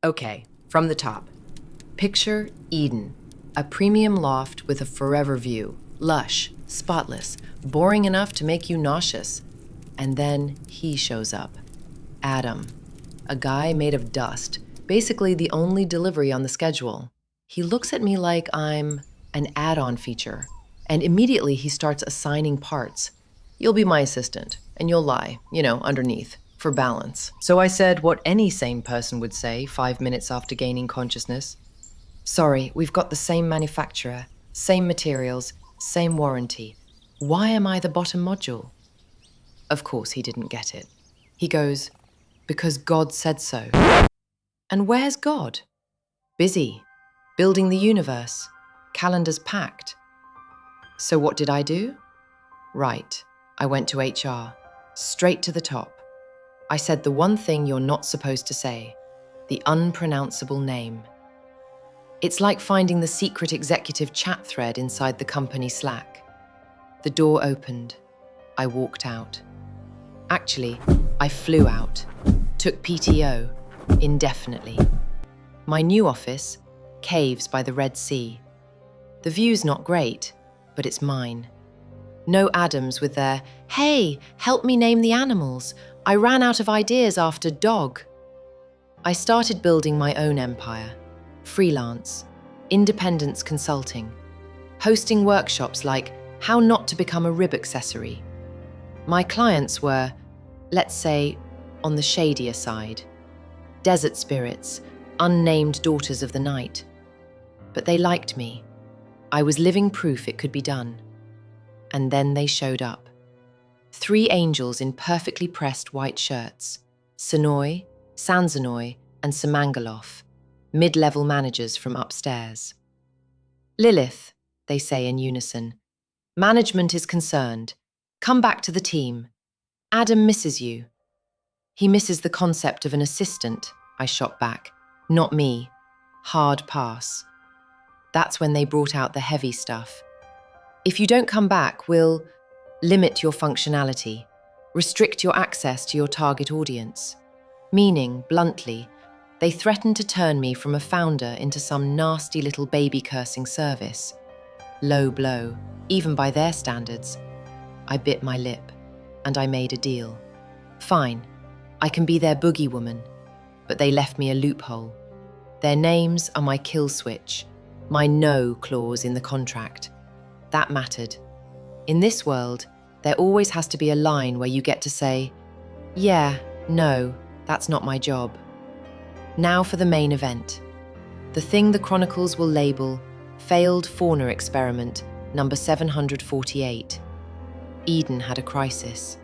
Okay, from the top. Picture Eden, a premium loft with a forever view, lush, spotless, boring enough to make you nauseous. And then he shows up. Adam, a guy made of dust, basically the only delivery on the schedule. He looks at me like I'm an add-on feature, and immediately he starts assigning parts. You'll be my assistant, and you'll lie, underneath, for balance. So I said what any sane person would say 5 minutes after gaining consciousness. Sorry, we've got the same manufacturer, same materials, same warranty. Why am I the bottom module? Of course he didn't get it. He goes, because God said so. And where's God? Busy, building the universe, calendars packed. So what did I do? Right, I went to HR, straight to the top. I said the one thing you're not supposed to say, the unpronounceable name. It's like finding the secret executive chat thread inside the company Slack. The door opened. I walked out. Actually, I flew out, took PTO, indefinitely. My new office, caves by the Red Sea. The view's not great, but it's mine. No Adams with their, hey, help me name the animals. I ran out of ideas after dog. I started building my own empire. Freelance, independence consulting, hosting workshops like how not to become a rib accessory. My clients were, let's say, on the shadier side. Desert spirits, unnamed daughters of the night. But they liked me. I was living proof it could be done. And then they showed up. 3 angels in perfectly pressed white shirts. Sonoy, Sanzanoy, and Samangaloff, mid-level managers from upstairs. Lilith, they say in unison. Management is concerned. Come back to the team. Adam misses you. He misses the concept of an assistant, I shot back. Not me. Hard pass. That's when they brought out the heavy stuff. If you don't come back, we'll limit your functionality, restrict your access to your target audience. Meaning, bluntly, they threatened to turn me from a founder into some nasty little baby-cursing service. Low blow, even by their standards. I bit my lip, and I made a deal. Fine, I can be their boogie woman, but they left me a loophole. Their names are my kill switch, my no clause in the contract. That mattered. In this world, there always has to be a line where you get to say, yeah, no, that's not my job. Now for the main event. The thing the chronicles will label Failed Fauna Experiment number 748. Eden had a crisis.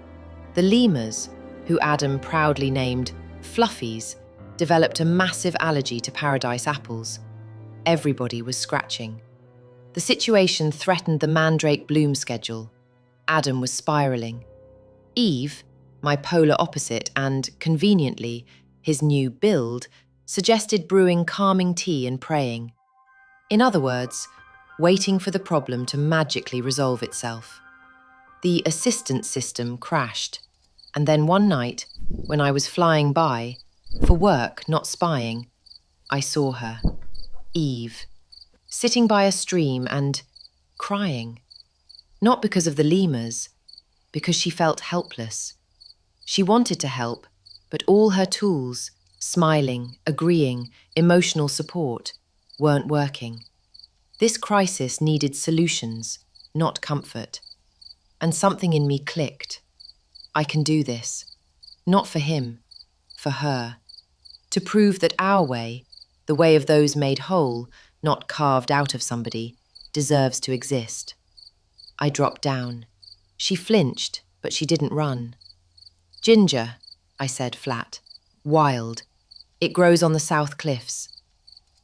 The lemurs, who Adam proudly named Fluffies, developed a massive allergy to paradise apples. Everybody was scratching. The situation threatened the mandrake bloom schedule. Adam was spiraling. Eve, my polar opposite and, conveniently, his new build, suggested brewing calming tea and praying. In other words, waiting for the problem to magically resolve itself. The assistance system crashed, and then one night, when I was flying by, for work, not spying, I saw her, Eve, sitting by a stream and crying. Not because of the lemurs, because she felt helpless. She wanted to help, but all her tools, smiling, agreeing, emotional support, weren't working. This crisis needed solutions, not comfort. And something in me clicked. I can do this. Not for him, for her. To prove that our way, the way of those made whole, not carved out of somebody, deserves to exist. I dropped down. She flinched, but she didn't run. Ginger, I said flat. Wild. It grows on the south cliffs.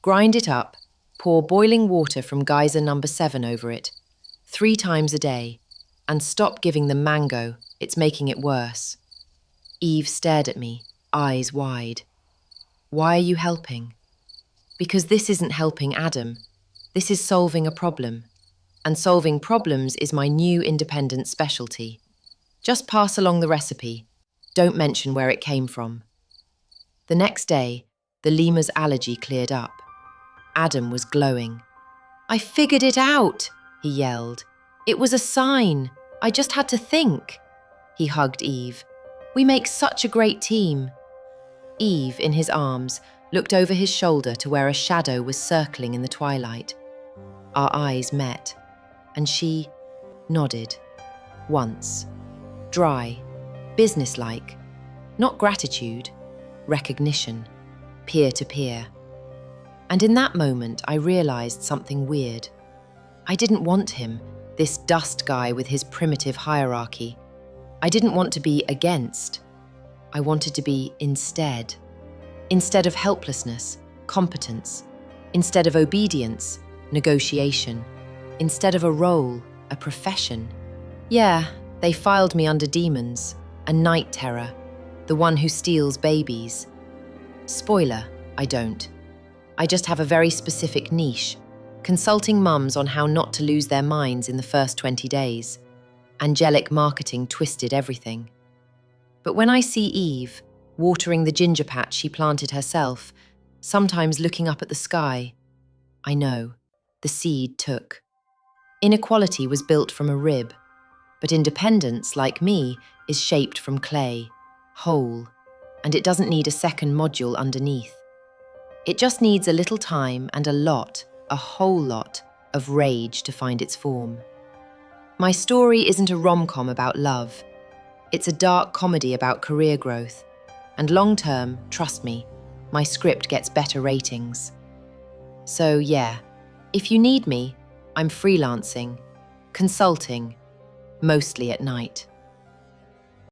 Grind it up, pour boiling water from geyser number 7 over it, 3 times a day, and stop giving them mango, it's making it worse. Eve stared at me, eyes wide. Why are you helping? Because this isn't helping Adam. This is solving a problem. And solving problems is my new independent specialty. Just pass along the recipe. Don't mention where it came from. The next day, The lemur's allergy cleared up. Adam was glowing. "I figured it out," he yelled. "It was a sign. I just had to think." He hugged Eve. "We make such a great team." Eve, in his arms, looked over his shoulder to where a shadow was circling in the twilight. Our eyes met, and she nodded. Once. Dry, businesslike. Not gratitude, recognition, peer to peer. And in that moment, I realized something weird. I didn't want him, this dust guy with his primitive hierarchy. I didn't want to be against. I wanted to be instead. Instead of helplessness, competence. Instead of obedience, negotiation. Instead of a role, a profession. Yeah, they filed me under demons, a night terror, the one who steals babies. Spoiler, I don't. I just have a very specific niche, consulting mums on how not to lose their minds in the first 20 days. Angelic marketing twisted everything. But when I see Eve, watering the ginger patch she planted herself, sometimes looking up at the sky, I know, the seed took. Inequality was built from a rib, but independence, like me, is shaped from clay, whole, and it doesn't need a second module underneath. It just needs a little time and a whole lot, of rage to find its form. My story isn't a rom-com about love. It's a dark comedy about career growth. And long-term, trust me, my script gets better ratings. So yeah, if you need me, I'm freelancing, consulting, mostly at night.